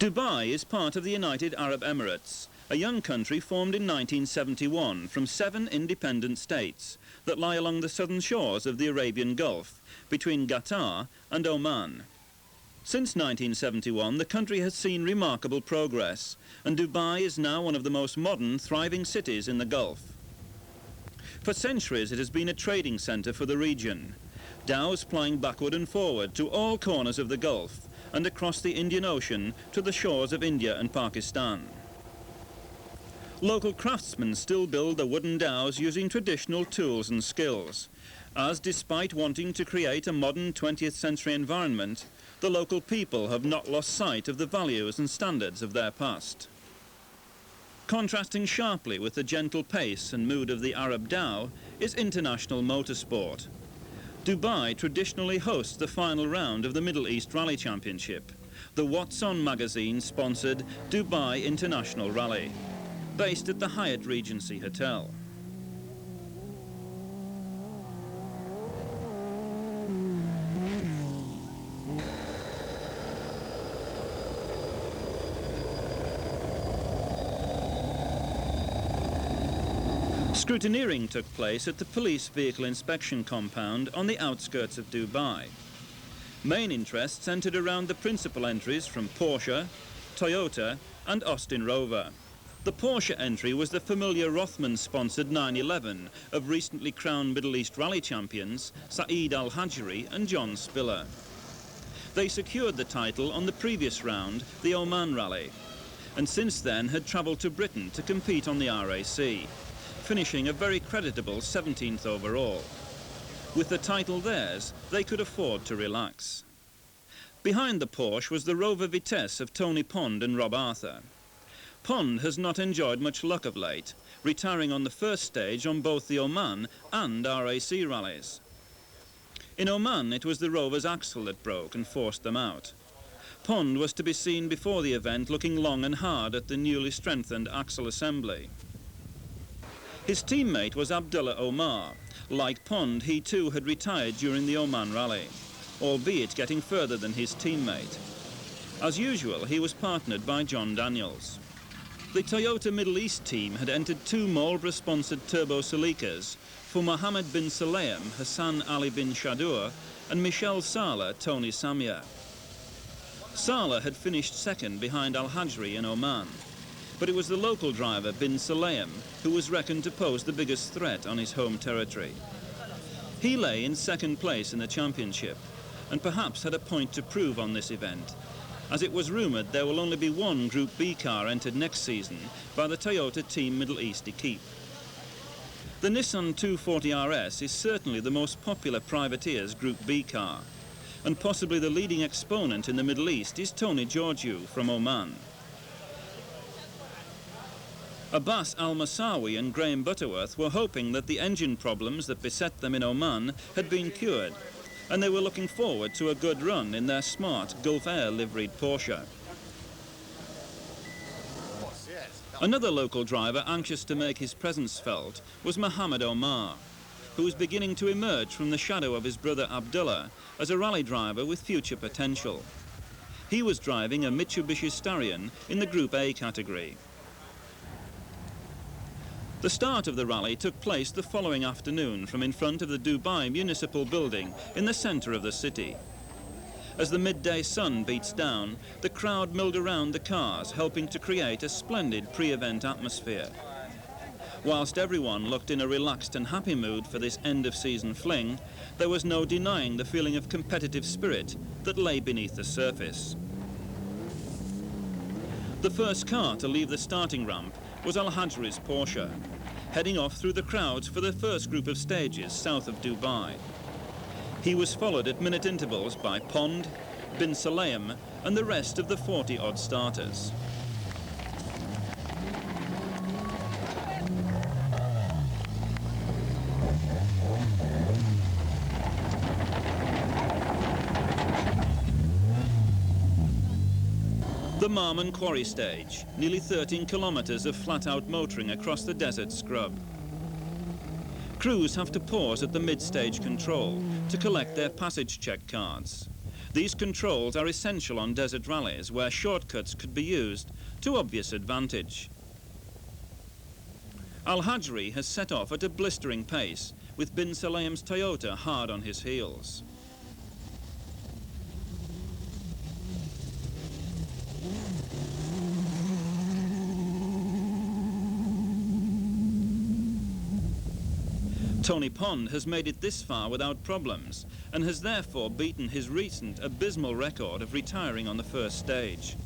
Dubai is part of the United Arab Emirates, a young country formed in 1971 from 7 independent states that lie along the southern shores of the Arabian Gulf, between Qatar and Oman. Since 1971, the country has seen remarkable progress, and Dubai is now one of the most modern, thriving cities in the Gulf. For centuries, it has been a trading centre for the region, dhows plying backward and forward to all corners of the Gulf and across the Indian Ocean to the shores of India and Pakistan. Local craftsmen still build the wooden dhows using traditional tools and skills, as despite wanting to create a modern 20th century environment, the local people have not lost sight of the values and standards of their past. Contrasting sharply with the gentle pace and mood of the Arab dhow is international motorsport. Dubai traditionally hosts the final round of the Middle East Rally Championship, the What's On magazine-sponsored Dubai International Rally, based at the Hyatt Regency Hotel. Scrutineering took place at the police vehicle inspection compound on the outskirts of Dubai. Main interest centred around the principal entries from Porsche, Toyota and Austin Rover. The Porsche entry was the familiar Rothman-sponsored 911 of recently crowned Middle East rally champions Saeed Al-Hajri and John Spiller. They secured the title on the previous round, the Oman Rally, and since then had travelled to Britain to compete on the RAC, finishing a very creditable 17th overall. With the title theirs, they could afford to relax. Behind the Porsche was the Rover Vitesse of Tony Pond and Rob Arthur. Pond has not enjoyed much luck of late, retiring on the first stage on both the Oman and RAC rallies. In Oman, it was the Rover's axle that broke and forced them out. Pond was to be seen before the event looking long and hard at the newly strengthened axle assembly. His teammate was Abdullah Omar. Like Pond, he too had retired during the Oman Rally, albeit getting further than his teammate. As usual, he was partnered by John Daniels. The Toyota Middle East team had entered 2 Marlboro-sponsored turbo Celicas for Mohammed bin Sulayem, Hassan Ali bin Shadur, and Michel Saleh, Tony Samia. Saleh had finished second behind Al-Hajri in Oman, but it was the local driver, bin Sulayem, who was reckoned to pose the biggest threat on his home territory. He lay in second place in the championship, and perhaps had a point to prove on this event, as it was rumoured there will only be one Group B car entered next season by the Toyota Team Middle East equipe. The Nissan 240 RS is certainly the most popular privateer's Group B car, and possibly the leading exponent in the Middle East is Tony Georgiou from Oman. Abbas Al-Masawi and Graham Butterworth were hoping that the engine problems that beset them in Oman had been cured, and they were looking forward to a good run in their smart Gulf Air liveried Porsche. Another local driver anxious to make his presence felt was Mohammed Omar, who was beginning to emerge from the shadow of his brother Abdullah as a rally driver with future potential. He was driving a Mitsubishi Starion in the Group A category. The start of the rally took place the following afternoon from in front of the Dubai Municipal Building in the centre of the city. As the midday sun beats down, the crowd milled around the cars, helping to create a splendid pre-event atmosphere. Whilst everyone looked in a relaxed and happy mood for this end-of-season fling, there was no denying the feeling of competitive spirit that lay beneath the surface. The first car to leave the starting ramp was Al-Hajri's Porsche, heading off through the crowds for the first group of stages south of Dubai. He was followed at minute intervals by Pond, bin Sulayem and the rest of the 40-odd starters. The Marmon Quarry Stage, nearly 13 kilometres of flat-out motoring across the desert scrub. Crews have to pause at the mid-stage control to collect their passage check cards. These controls are essential on desert rallies where shortcuts could be used to obvious advantage. Al-Hajri has set off at a blistering pace, with bin Sulayem's Toyota hard on his heels. Tony Pond has made it this far without problems and has therefore beaten his recent abysmal record of retiring on the first stage.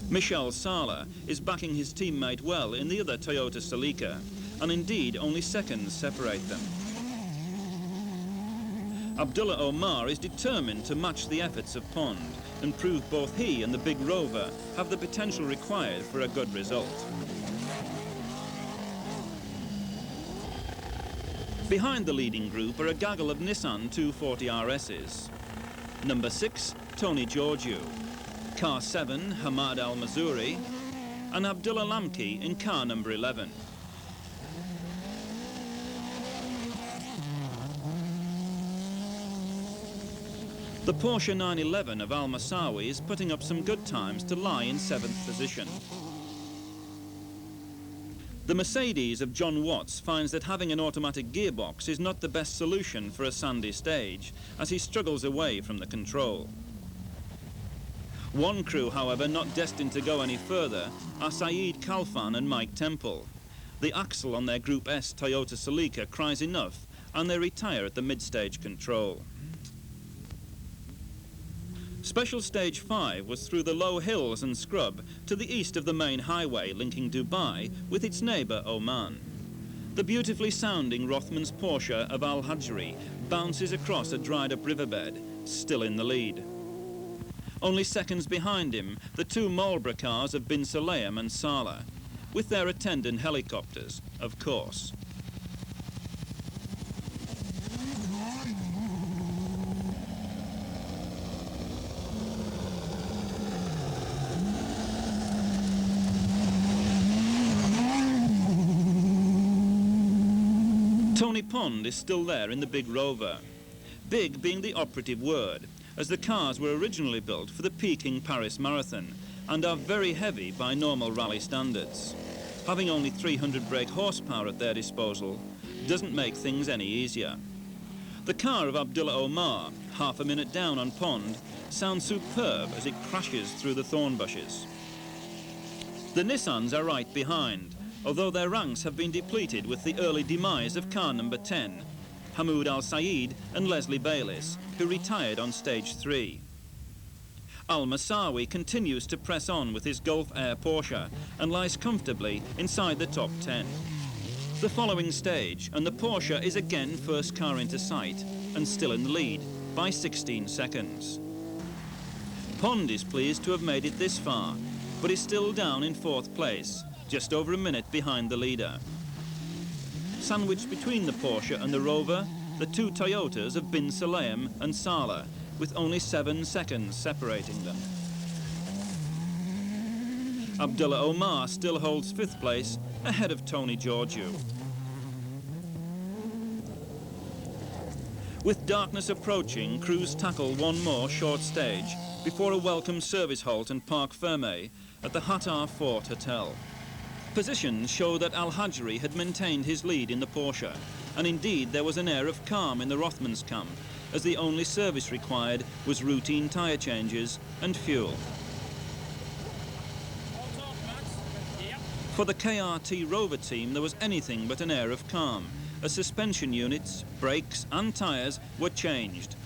Michel Sala is backing his teammate well in the other Toyota Celica, and indeed only seconds separate them. Abdullah Omar is determined to match the efforts of Pond and prove both he and the big Rover have the potential required for a good result. Behind the leading group are a gaggle of Nissan 240 RS's. Number 6, Tony Georgiou. Car 7, Hamad Al-Mazuri, and Abdullah Lamki in car number 11. The Porsche 911 of Al-Masawi is putting up some good times to lie in 7th position. The Mercedes of John Watts finds that having an automatic gearbox is not the best solution for a sandy stage, as he struggles away from the control. One crew, however, not destined to go any further, are Saeed Khalfan and Mike Temple. The axle on their Group S Toyota Celica cries enough, and they retire at the mid-stage control. Special Stage 5 was through the low hills and scrub to the east of the main highway linking Dubai with its neighbour Oman. The beautifully sounding Rothmans Porsche of Al-Hajri bounces across a dried-up riverbed, still in the lead. Only seconds behind him, the two Marlborough cars of bin Sulayem and Salah, with their attendant helicopters, of course. Tony Pond is still there in the big Rover. Big being the operative word, as the cars were originally built for the Peking Paris Marathon and are very heavy by normal rally standards. Having only 300 brake horsepower at their disposal doesn't make things any easier. The car of Abdullah Omar, half a minute down on Pond, sounds superb as it crashes through the thorn bushes. The Nissans are right behind, although their ranks have been depleted with the early demise of car number 10, Hamoud Al-Saeed and Leslie Bayliss, who retired on stage 3. Al-Masawi continues to press on with his Gulf Air Porsche and lies comfortably inside the top 10. The following stage, and the Porsche is again first car into sight and still in the lead by 16 seconds. Pond is pleased to have made it this far, but is still down in 4th place, just over a minute behind the leader. Sandwiched between the Porsche and the Rover, the two Toyotas of bin Sulayem and Salah, with only 7 seconds separating them. Abdullah Omar still holds 5th place, ahead of Tony Georgiou. With darkness approaching, crews tackle one more short stage before a welcome service halt and parc fermé at the Hatar Fort Hotel. Positions show that Al-Hajri had maintained his lead in the Porsche, and indeed there was an air of calm in the Rothmans camp, as the only service required was routine tyre changes and fuel. For the KRT Rover team there was anything but an air of calm, as suspension units, brakes and tyres were changed.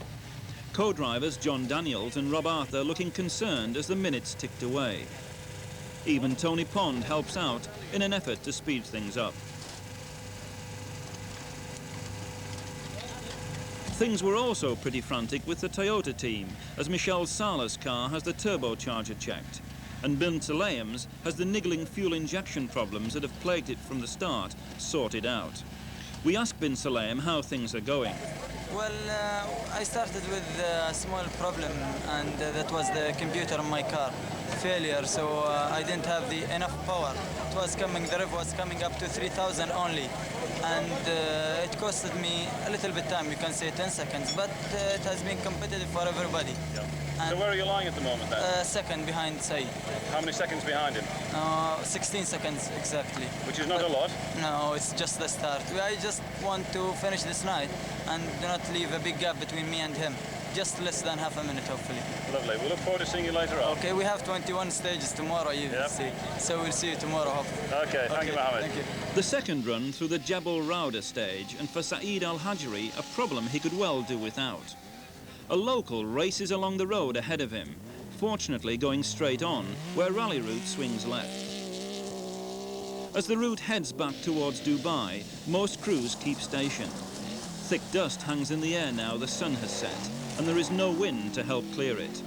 Co-drivers John Daniels and Rob Arthur looking concerned as the minutes ticked away. Even Tony Pond helps out in an effort to speed things up. Things were also pretty frantic with the Toyota team, as Michel Salah's car has the turbocharger checked, and bin Sulayem's has the niggling fuel injection problems that have plagued it from the start sorted out. We asked bin Sulayem how things are going. Well, I started with a small problem, and that was the computer in my car failure, so I didn't have enough power. It was coming, the rev was coming up to 3,000 only, and it costed me a little bit time, you can say 10 seconds, but it has been competitive for everybody. Yeah. So where are you lying at the moment then? Second behind Saeed. How many seconds behind him? 16 seconds exactly. Which is not a lot. No, it's just the start. I just want to finish this night and do not leave a big gap between me and him. Just less than half a minute, hopefully. Lovely. We'll look forward to seeing you later on. Okay, we have 21 stages tomorrow, you will see. So we'll see you tomorrow, hopefully. Okay, thank you, Mohammed. Thank you. The second run through the Jabal Rauda stage, and for Saeed Al-Hajri, a problem he could well do without. A local races along the road ahead of him, fortunately going straight on, where rally route swings left. As the route heads back towards Dubai, most crews keep station. Thick dust hangs in the air now the sun has set, and there is no wind to help clear it.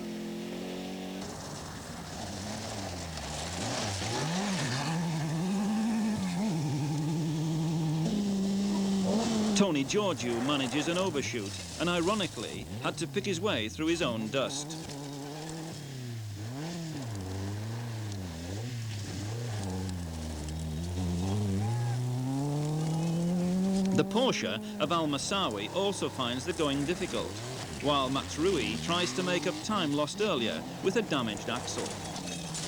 Tony Georgiou manages an overshoot and ironically had to pick his way through his own dust. The Porsche of Al-Masawi also finds the going difficult, while Max Rui tries to make up time lost earlier with a damaged axle.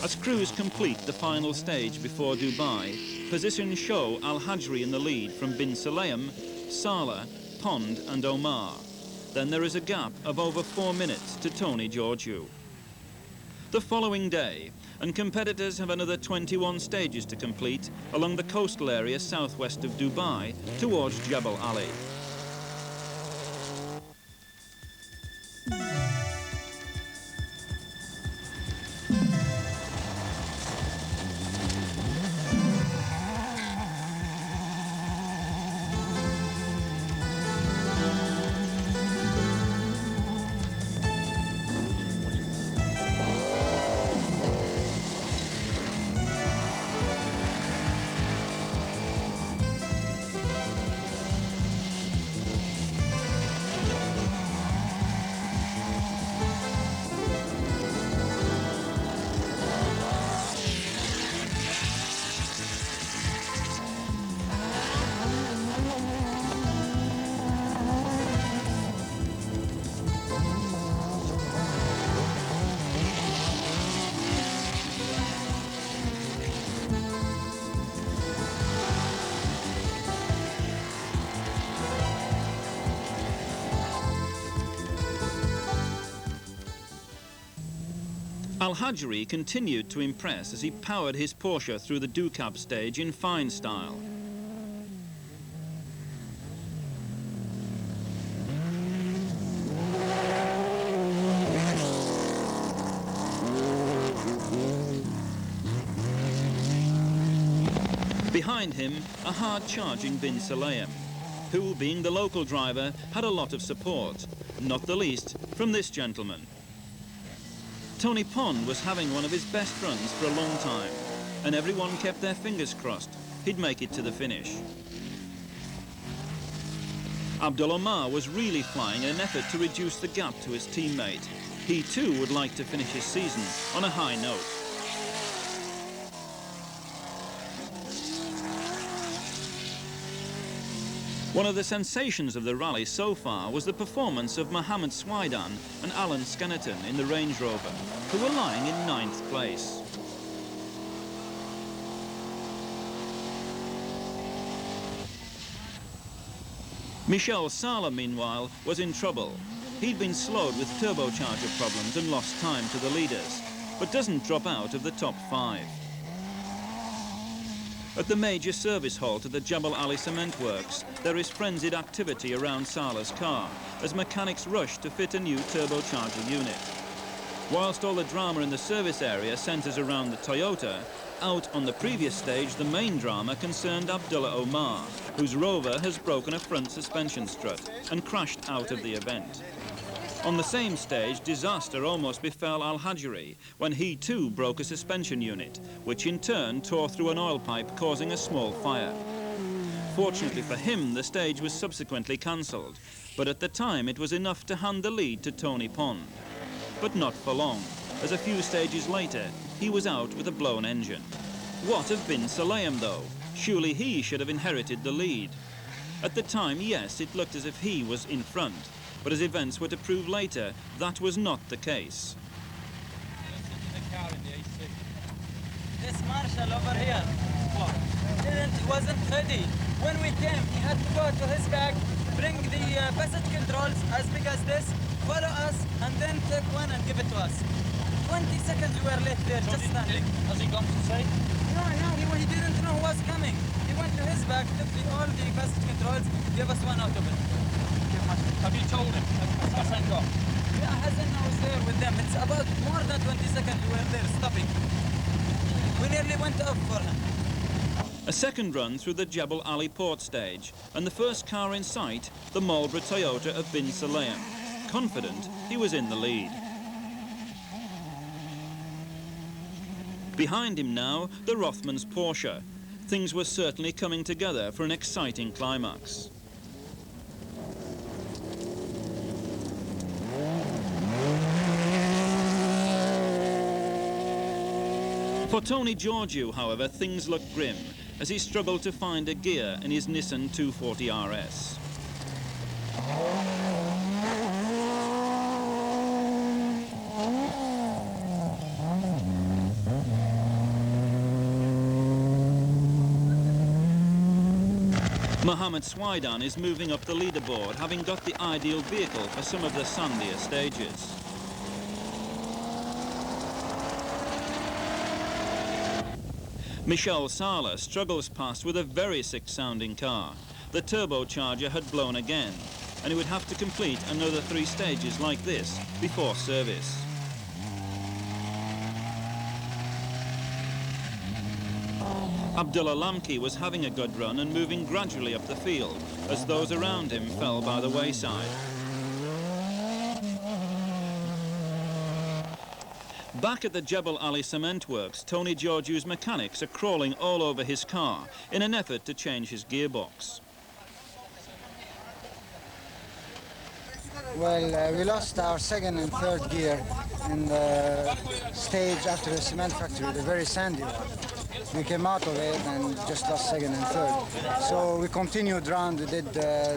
As crews complete the final stage before Dubai, positions show Al-Hajri in the lead from Bin Sulayem, Salah, Pond and Omar. Then there is a gap of over 4 minutes to Tony Georgiou. The following day, and competitors have another 21 stages to complete along the coastal area southwest of Dubai towards Jabal Ali. Al-Hajri continued to impress as he powered his Porsche through the Ducab stage in fine style. Behind him, a hard-charging Bin Sulayem, who, being the local driver, had a lot of support, not the least from this gentleman. Tony Pond was having one of his best runs for a long time, and everyone kept their fingers crossed he'd make it to the finish. Abdul Omar was really flying in an effort to reduce the gap to his teammate. He too would like to finish his season on a high note. One of the sensations of the rally so far was the performance of Mohammed Swaidan and Alan Skennerton in the Range Rover, who were lying in 9th place. Michel Salah, meanwhile, was in trouble. He'd been slowed with turbocharger problems and lost time to the leaders, but doesn't drop out of the top 5. At the major service halt at the Jabal Ali cement works, there is frenzied activity around Salah's car as mechanics rush to fit a new turbocharger unit. Whilst all the drama in the service area centres around the Toyota, out on the previous stage the main drama concerned Abdullah Omar, whose Rover has broken a front suspension strut and crashed out of the event. On the same stage, disaster almost befell Al-Hajri when he too broke a suspension unit, which in turn tore through an oil pipe, causing a small fire. Fortunately for him, the stage was subsequently cancelled, but at the time it was enough to hand the lead to Tony Pond. But not for long, as a few stages later, he was out with a blown engine. What of Bin Sulayem though? Surely he should have inherited the lead. At the time, yes, it looked as if he was in front, but as events were to prove later, that was not the case. This marshal over here wasn't ready. When we came, he had to go to his bag, bring the passage controls as big as this, follow us, and then take one and give it to us. 20 seconds we were left there, just standing. Has he gone to say? No, he didn't know who was coming. He went to his bag, took all the passage controls, gave us one out of it. Have you told him? Hassan got? Yeah, Hassan was there with them. It's about more than 20 seconds we were there, stopping. We nearly went off for him. A second run through the Jebel Ali port stage, and the first car in sight, the Marlboro Toyota of bin Sulayem. Confident he was in the lead. Behind him now, the Rothman's Porsche. Things were certainly coming together for an exciting climax. For Tony Georgiou, however, things looked grim as he struggled to find a gear in his Nissan 240 RS. Mohammed Swaidan is moving up the leaderboard, having got the ideal vehicle for some of the sandier stages. Michel Sala struggles past with a very sick-sounding car. The turbocharger had blown again, and he would have to complete another 3 stages like this before service. Abdullah Lamki was having a good run and moving gradually up the field as those around him fell by the wayside. Back at the Jebel Ali cement works, Tony Georgiou's mechanics are crawling all over his car in an effort to change his gearbox. Well, we lost our second and third gear in the stage after the cement factory, the very sandy one. We came out of it and just lost second and third. So we continued round, we did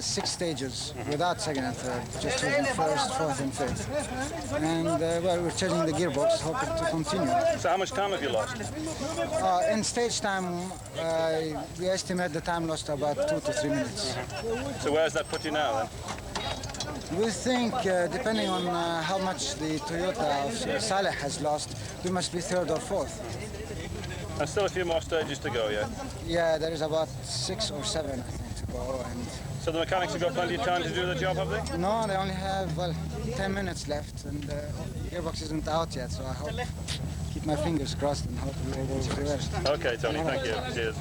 6 stages without second and third, just choosing first, fourth and fifth. And well, we're changing the gearbox, hoping to continue. So how much time have you lost? In stage time, we estimate the time lost about 2 to 3 minutes. So where's that put you now then? We think, depending on how much the Toyota of Saleh has lost, we must be third or fourth. And still a few more stages to go, yeah? Yeah, there is about 6 or 7, I think, to go. And So the mechanics have got plenty of time to do the job, have they? no, they only have, well, 10 minutes left, and the gearbox isn't out yet, so I hope, keep my fingers crossed and hope we'll go reverse. Okay, Tony, thank you. Cheers.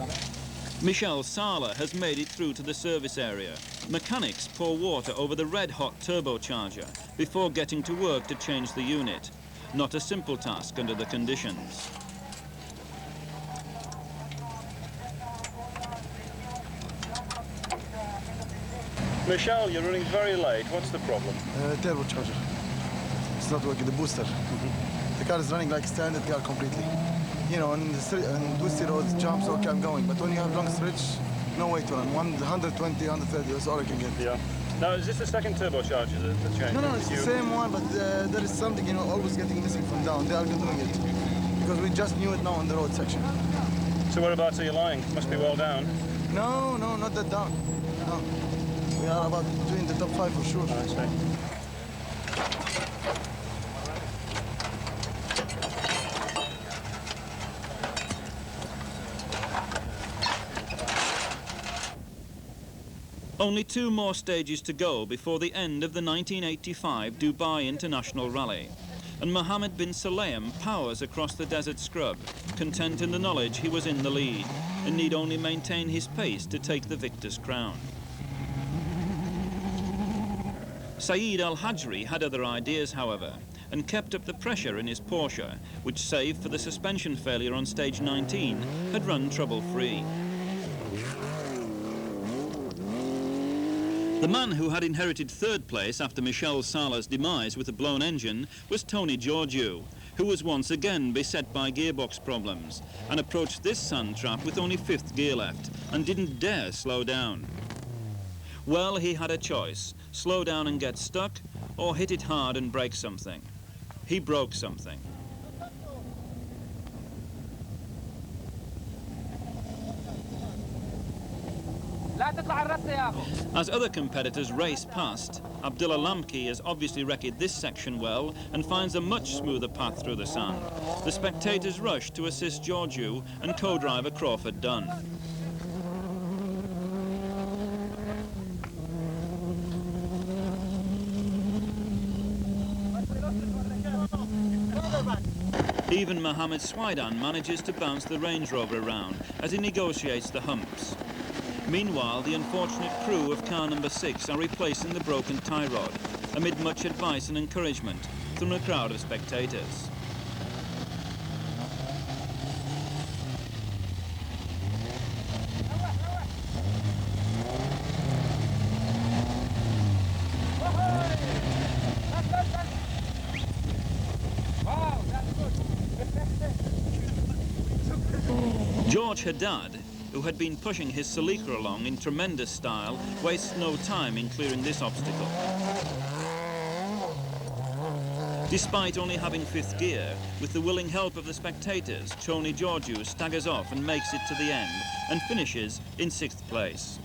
Michel Sala has made it through to the service area. Mechanics pour water over the red-hot turbocharger before getting to work to change the unit. Not a simple task under the conditions. Michelle, you're running very late. What's the problem? Turbocharger. It's not working, the booster. The car is running like a standard car completely. You know, on twisty roads, jumps, okay, I'm going. But when you have long stretch, no way to run. 120, 130, that's all I can get. Yeah. Now, is this the second turbocharger that changed? No, it's the same one, but there is something, you know, always getting missing from down. They are doing it. Because we just knew it now on the road section. So whereabouts are you lying? Must be well down. No, not that down. No. We are about between the top 5 for sure. I see. Only 2 more stages to go before the end of the 1985 Dubai International Rally. And Mohammed bin Sulayem powers across the desert scrub, content in the knowledge he was in the lead and need only maintain his pace to take the victor's crown. Saeed Al-Hajri had other ideas, however, and kept up the pressure in his Porsche, which, save for the suspension failure on stage 19, had run trouble-free. The man who had inherited 3rd place after Michel Sala's demise with a blown engine was Tony Georgiou, who was once again beset by gearbox problems and approached this sand trap with only 5th gear left and didn't dare slow down. Well, he had a choice: slow down and get stuck, or hit it hard and break something. He broke something. As other competitors race past, Abdullah Lamki has obviously wrecked this section well and finds a much smoother path through the sand. The spectators rush to assist Georgiou and co-driver Crawford Dunn. Even Mohammed Swaidan manages to bounce the Range Rover around as he negotiates the humps. Meanwhile, the unfortunate crew of car number 6 are replacing the broken tie rod, amid much advice and encouragement from a crowd of spectators. George Haddad, who had been pushing his Celica along in tremendous style, wastes no time in clearing this obstacle. Despite only having 5th gear, with the willing help of the spectators, Tony Georgiou staggers off and makes it to the end and finishes in 6th place.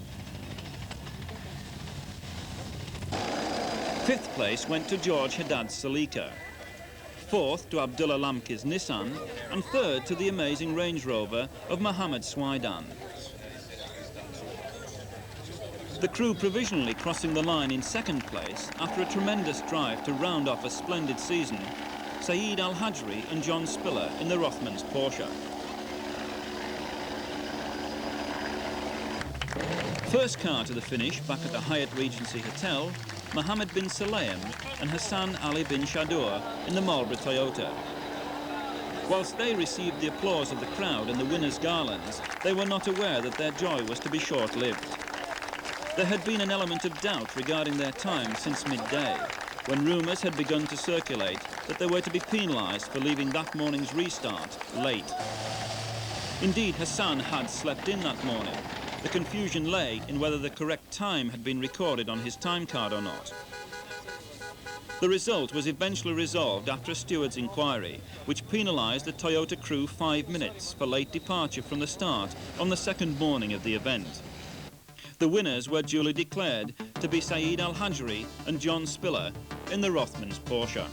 5th place went to George Haddad's Celica, 4th to Abdullah Lamki's Nissan, and 3rd to the amazing Range Rover of Mohammed Swaidan. The crew provisionally crossing the line in 2nd place after a tremendous drive to round off a splendid season, Saeed Al-Hajri and John Spiller in the Rothmans Porsche. First car to the finish back at the Hyatt Regency Hotel, Mohammed bin Sulayem and Hassan Ali bin Shadour in the Marlborough Toyota. Whilst they received the applause of the crowd and the winners' garlands, they were not aware that their joy was to be short-lived. There had been an element of doubt regarding their time since midday, when rumours had begun to circulate that they were to be penalised for leaving that morning's restart late. Indeed, Hassan had slept in that morning. The confusion lay in whether the correct time had been recorded on his time card or not. The result was eventually resolved after a steward's inquiry, which penalised the Toyota crew 5 minutes for late departure from the start on the 2nd morning of the event. The winners were duly declared to be Saeed Al-Hajri and John Spiller in the Rothmans Porsche.